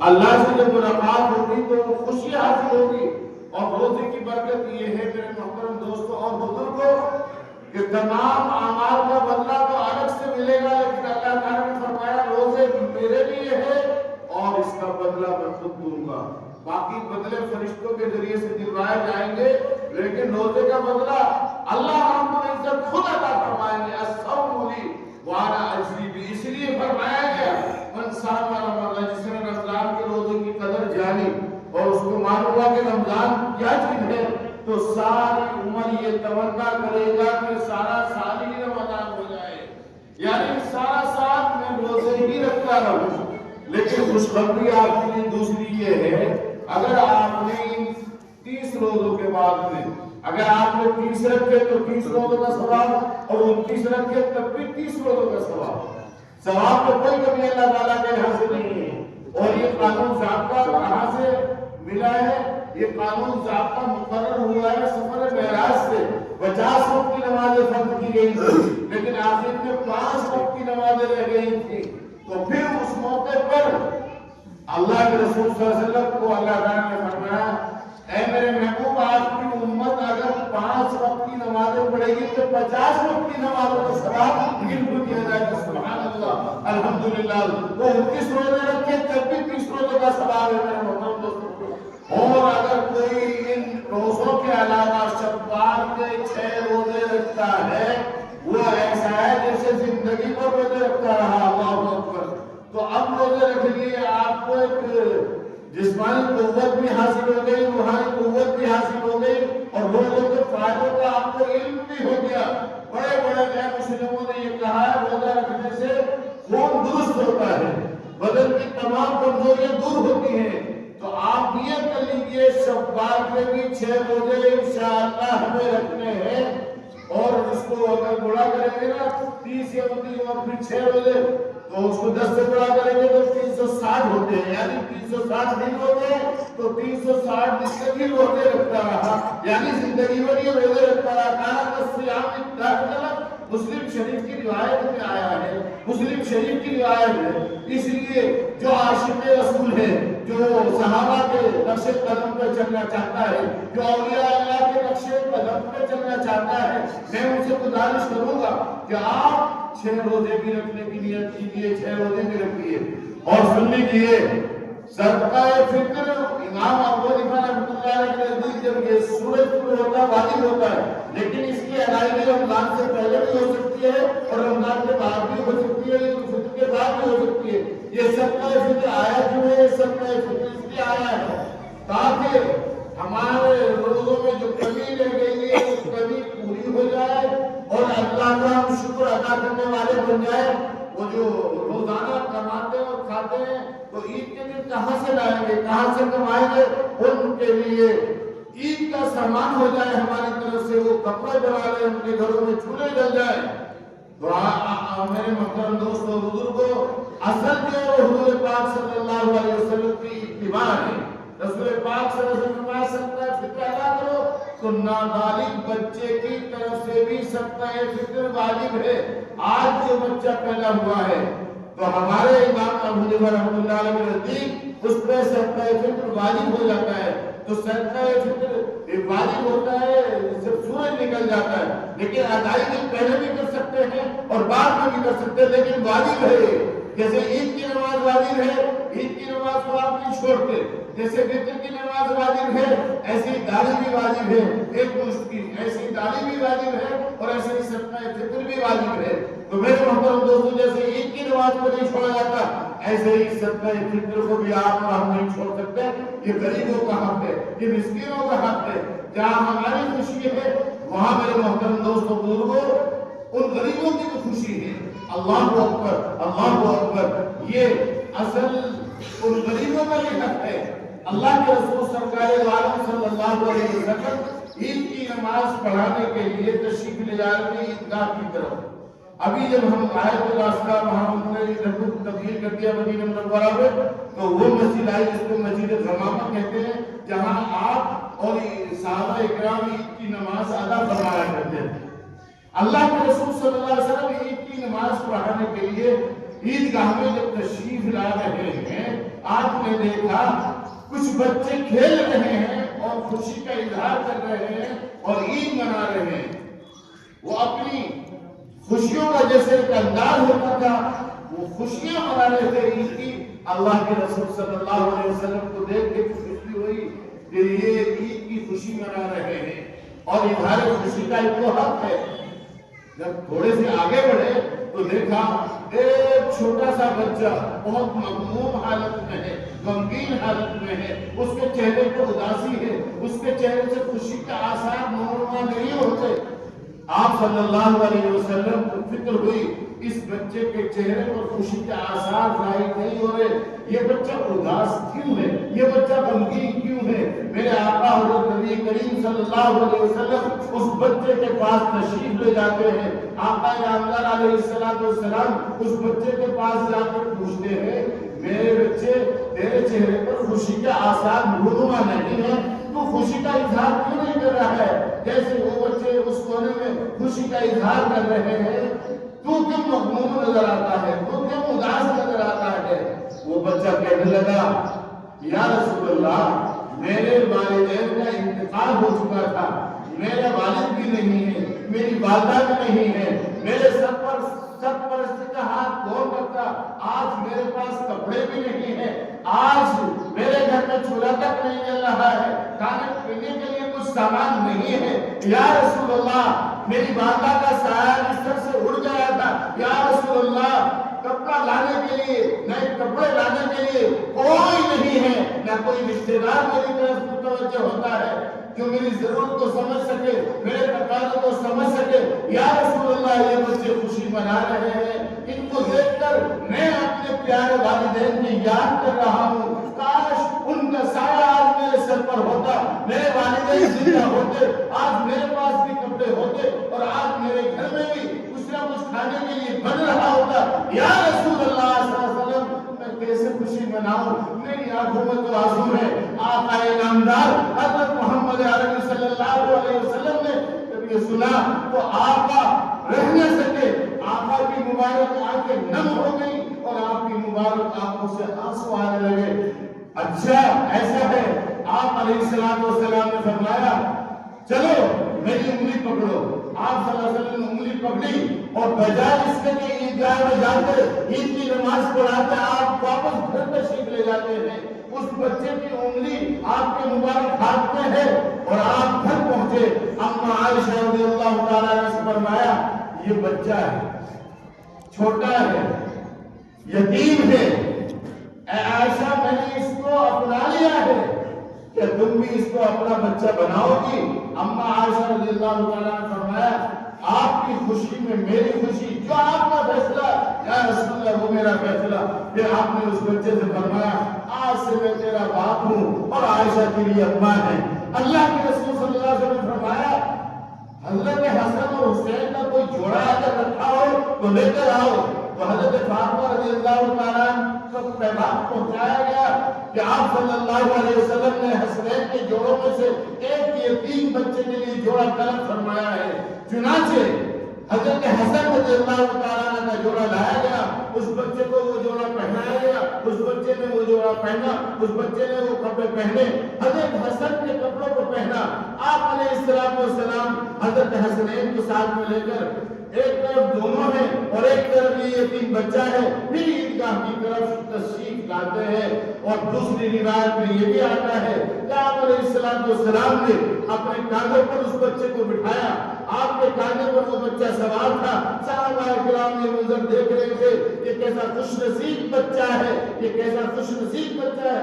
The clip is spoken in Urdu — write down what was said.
اللہ سے جب ملاقات ہوگی تو خوشی حاصل ہوگی. اور روزے کی برکت یہ ہے میرے محترم دوستوں اور بزرگوں کہ تمام اعمال کا بدلہ تو الگ سے ملے گا، لیکن اللہ تعالیٰ نے فرمایا روزے میرے لیے ہے اور اس کا بدلہ میں خود دوں گا. باقی بدلے فرشتوں کے ذریعے سے دلوائے جائیں گے، لیکن روزے کا بدلہ اللہ رب العزت خود عطا فرمائیں گے. الصوم لی وانا اجزی بہ، اس لیے فرمایا گیا من صام رمضان، جس نے رمضان کے روزے کی قدر جانی اور اس کو معلوم ہوا کہ رمضان کیا چیز ہے، تو ساری عمر یہ تمنا کرے گا کہ سارا سال ہی رمضان ہو جائے، یعنی سارا سال میں روزے ہی رکھتا رہوں. لیکن خوشخبری آپ کے لیے دوسری یہ ہے، اگر آپ نے 30 روزوں کے بعد میں اگر آپ نے 30 رکھے تو 30 روزوں کا ثواب، اور 29 رکھے تب بھی 30 روزوں کا ثواب. ثواب میں کوئی کمی اللہ تعالیٰ کے یہاں سے نہیں ہے. اور یہ قانون ضابطہ کہاں سے ملا ہے؟ یہ قانون ضابطہ مقرر ہوا ہے سفر معراج سے. 50 وقت کی نمازیں فرض کی گئی تھی، لیکن آخر میں 5 وقت کی نمازیں رہ گئی تھی. تو پھر اس موقع پر اللہ کے رسول صلی اللہ علیہ وسلم کو اللہ تعالیٰ نے فرمایا اے میرے محبوب، آپ کی امت اگر 5 وقت کی نمازیں پڑھے گی تو 50 وقت کی نمازوں کا ثواب گن کو دیا جائے گا. سبحان اللہ، الحمدللہ. تو 29 روزے رکھے تب بھی 30 روزوں کا ثواب ہے میرے محترم دوستوں. اور اگر کوئی ان روزوں کے علاوہ شوال کے 6 روزے رکھتا ہے، وہ ایسا ہے جیسے زندگی پر روزے رکھتا رہا. اللہ اکبر. تو اب روزے رکھ لیے آپ کو ایک جسمانی قوت بھی حاصل ہو گئی، روحانی قوت بھی حاصل ہو گئی، اور روزوں کے فائدوں کا آپ کو علم بھی ہو گیا. بڑے بڑے غیر مسلموں نے یہ کہا ہے روزہ رکھنے سے خون درست ہوتا ہے، بدن کی تمام کمزوریاں دور ہوتی ہیں. تو آپ نیت کر لیجیے شوال کے بھی 6 روزے انشاءاللہ ہمیں رکھنے ہیں. اور اس کو اگر گڑا کریں گے نا 30 یا 29 اور پھر 6 روزے، تو اس کو 10 سے گڑا کریں گے تو 360 ہوتے ہیں، یعنی 360 دن ہوتے ہیں. تو 360 دن تک ہی روزے رکھتا رہا، یعنی زندگی بھر یہ روزے رکھتا رہا. کانا الصیام الدہر، مسلم شریف کی روایت میں آیا ہے، مسلم شریف کی روایت ہے. اس لیے جو عاشق رسول ہے، جو صحابہ کے نقش قدم پہ چلنا چاہتا ہے، جو اولیاء اللہ کے نقش قدم پہ چلنا چاہتا ہے، میں ان سے گزارش کروں گا کہ آپ 6 روزے بھی رکھنے کی نیت کیجیے، 6 روزے بھی رکھیے. اور سن لیجیے صدقہ فطر امام ابو حنیفہ رحمۃ اللہ علیہ کے نزدیک جب یہ سورج طلوع ہوتا ہے واجب ہوتا ہے، لیکن اس کی ادائیگی رمضان سے پہلے بھی ہو سکتی ہے اور رمضان کے بعد بھی ہو سکتی ہے، عید الفطر کے بعد بھی ہو سکتی ہے. یہ صدقہ فطر آیا کیوں ہے؟ صدقہ فطر اس لیے آیا ہے تاکہ ہمارے روزوں میں جو کمی رہ گئی ہے وہ کمی پوری ہو جائے اور اللہ کا ہم شکر ادا کرنے والے بن جائیں. وہ جو روزانہ کماتے اور کھاتے ہیں تو عید کے دن کہاں سے لائیں گے، کہاں سے کمائیں گے؟ ان کے لیے عید کا سامان ہو جائے ہماری طرف سے، وہ کپڑے بنا لیں، ان کے گھروں میں چولہے جل جائے. تو میرے محترم دوستوں بزرگوں، اصل جو حضور پاک صلی اللہ علیہ وسلم کی اتباع ہے، رسول پاک صلی اللہ علیہ وسلم کا صدقہ فطر ادا کرو، تو نابالغ بچے کی طرف سے بھی صدقہ فطر واجب ہے. آج جو بچہ پیدا ہوا ہے تو ہمارے امام ابو حنیفہ رحمۃ اللہ علیہ کے نزدیک اس پہ صدقہ فطر واجب ہو جاتا ہے. تو صدقہ فطر واجب ہوتا ہے جب سورج نکل جاتا ہے، لیکن ادائیگی پہلے بھی کر سکتے ہیں اور بعد میں بھی کر سکتے ہیں، لیکن واجب ہے. جیسے عید کی نماز واجب ہے، عید کی نماز کو آپ نہیں چھوڑتے. جیسے فطر کی نماز واجب ہے، ایسی داڑھی بھی واجب ہے، ایک مشت کی ایسی داڑھی بھی واجب ہے، اور ایسے ہی صدقہ فطر بھی واجب ہے. تو میرے محترم دوستوں، جیسے عید کی نماز کو نہیں چھوڑا جاتا، ایسے ہی صدقہ فطر کو بھی آپ اور ہم نہیں چھوڑ سکتے. یہ غریبوں کا حق ہے، یہ مسکینوں کا حق ہے. جہاں ہماری خوشی ہے وہاں میرے محترم دوستوں بزرگوں ان غریبوں کی بھی خوشی ہے. اللہ اکبر، اللہ اکبر. یہ اصل ان غریبوں کا بھی حق ہے. اللہ کے رسول سرکار عالم صلی اللہ علیہ وسلم عید کی نماز پڑھانے کے لیے تشریف لے جا رہے ہیں عیدگاہ کی طرف. ابھی جب ہم آئے تو راستہ وہاں انہوں نے تبدیل کر دیا مدینہ منورہ میں، تو وہ مسجد آئی جس کو مسجد غمامہ کہتے ہیں، جہاں آپ اور صحابہ اکرام عید کی نماز ادا فرمایا کرتے ہیں. اللہ کے رسول صلی اللہ علیہ وسلم عید کی نماز پڑھانے کے لیے عیدگاہ میں جب تشریف لا رہے ہیں آپ نے دیکھا کچھ بچے کھیل رہے ہیں اور خوشی کا اظہار کر رہے ہیں اور عید منا رہے ہیں. وہ اپنی خوشیوں کا جیسے ایک انداز ہوتا تھا وہ خوشیاں منا رہے تھے عید کی. اللہ کے رسول صلی اللہ علیہ وسلم کو دیکھ کے خوشی ہوئی کہ یہ عید کی خوشی منا رہے ہیں اور اظہار خوشی کا ایک تو حق ہے. جب تھوڑے سے آگے بڑھے تو دیکھا ایک چھوٹا سا بچہ بہت مغموم حالت میں ہے, غمگین حالت میں ہے, اس کے چہرے پر اداسی ہے, اس کے چہرے سے خوشی کے آثار نمایاں نہیں ہوتے. آپ صلی اللہ علیہ وسلم کو فکر ہوئی اس بچے کے چہرے پر خوشی کے آثار ظاہر نہیں ہو رہے, یہ بچہ اداس کیوں ہے, یہ بچہ غمگین کیوں ہے. میرے آقا حضرت نبی کریم صلی اللہ علیہ وسلم اس بچے کے پاس تشریف لے جاتے ہیں. آقا نامدار علیہ السلام اس بچے کے پاس جا کر پوچھتے ہیں میرے بچے تیرے چہرے پر خوشی کے آثار نمایاں نہیں ہیں, تو خوشی کا اظہار کیوں نہیں کر رہا ہے. جیسے وہ بچے اس کونے میں خوشی کا اظہار کر رہے ہیں تو کیوں مغموم نظر آتا ہے, تو کیوں اداس نظر آتا ہے. وہ بچہ کہنے لگا یا رسول اللہ میرے والدین کا انتقال ہو چکا تھا, میرا والد بھی نہیں ہے, میری والدہ بھی نہیں ہے, میرے سر پرستی کا ہاتھ کون رکھتا, آج میرے پاس کپڑے بھی نہیں ہیں, آج میرے گھر میں چولہا تک نہیں جل رہا ہے, کھانے پینے کے لیے کچھ سامان نہیں ہے. یا رسول اللہ میری والدہ کا سایہ اس طرح سے اڑ گیا تھا, یا رسول اللہ کپڑا لانے کے لیے نئے کپڑے لانے کے لیے کوئی نہیں ہے, نہ کوئی رشتے دار میری طرف متوجہ ہوتا ہے جو میری ضرورت کو سمجھ سکے, میرے تقاضوں کو سمجھ سکے. یا رسول اللہ یہ بچے خوشی منا رہے ہیں, ان کو دیکھ کر میں اپنے پیارے والدین کی یاد کر رہا ہوں, کاش ان کا سایہ آج میرے سر پر ہوتا, میرے والدین زندہ ہوتے, آج میرے پاس بھی کپڑے ہوتے اور آج میرے گھر میں بھی کچھ نہ کچھ کھانے کے لیے بن رہا ہوتا. یا رسول اللہ صلی اللہ علیہ وسلم میں کیسے خوشی مناؤں, میری آنکھوں میں تو آنسو ہے. آقا نامدار حضرت محمد عربی صلی اللہ علیہ وسلم نے جب یہ سنا تو آقا رہ نہ سکے, آقا کی مبارک آنکھیں نم ہو گئی اور آپ کی مبارک آنکھوں سے آنسو آنے لگے. اچھا ایسا ہے, آپ علیہ السلام نے فرمایا چلو میری انگلی پکڑو. آپ صلی اللہ علیہ وسلم نے انگلی پکڑی اور بجائے اس کے کہ عیدگاہ میں جا کر عید کی نماز پڑھاتے آپ واپس گھر تشریف لے جاتے ہیں. اس بچے کی انگلی آپ کے مبارک ہاتھ میں ہے اور آپ گھر پہنچے. اما عائشہ رضی اللہ تعالیٰ عنہ سے فرمایا یہ بچہ ہے, چھوٹا ہے, یتیم ہے, اے عائشہ میں نے اس کو اپنا لیا ہے, کہ تم بھی اس کو اپنا بچہ بناؤ گی. اما عائشہ رضی اللہ تعالیٰ نے فرمایا آپ کی خوشی میں میری خوشی, جو آپ کا فیصلہ یا رسول اللہ وہ میرا فیصلہ. پھر آپ نے اس بچے سے فرمایا آج سے میں تیرا باپ ہوں اور عائشہ تیری اماں ہے. اللہ کے رسول صلی اللہ علیہ وسلم نے فرمایا حضرت حسن اور حسین کا کوئی جوڑا اگر رکھا ہو تو لے کر آؤ. تو حضرت فاطمہ رضی اللہ تعالیٰ کو پیغام پہنچایا گیا کہ آپ صلی اللہ علیہ وسلم نے حسنین کے جوڑوں میں سے ایک یتیم بچے کے لیے جوڑا طلب فرمایا ہے. چنانچہ حضرت حسن رضی اللہ تعالیٰ کا جوڑا لایا گیا, اس بچے کو وہ جوڑا پہنایا گیا, اس بچے نے وہ جوڑا پہنا, اس بچے نے وہ کپڑے پہنے, حضرت حسن کے کپڑوں کو پہنا. آپ علیہ السلام حضرت حسنین کو ساتھ میں لے کر ایک طرف دونوں ہیں اور ایک طرف یہ یتیم بچہ ہے, پھر عیدگاہ کی طرف تشریف لاتے ہیں. اور دوسری روایت میں یہ بھی آتا ہے کہ آپ علیہ السلام نے اپنے کاندھے پر اس بچے کو بٹھایا, آپ کے کاندھے پر وہ بچہ سوار تھا. صحابہ کرام یہ منظر دیکھ رہے تھے, یہ کیسا خوش نصیب بچہ ہے, یہ کیسا خوش نصیب بچہ ہے.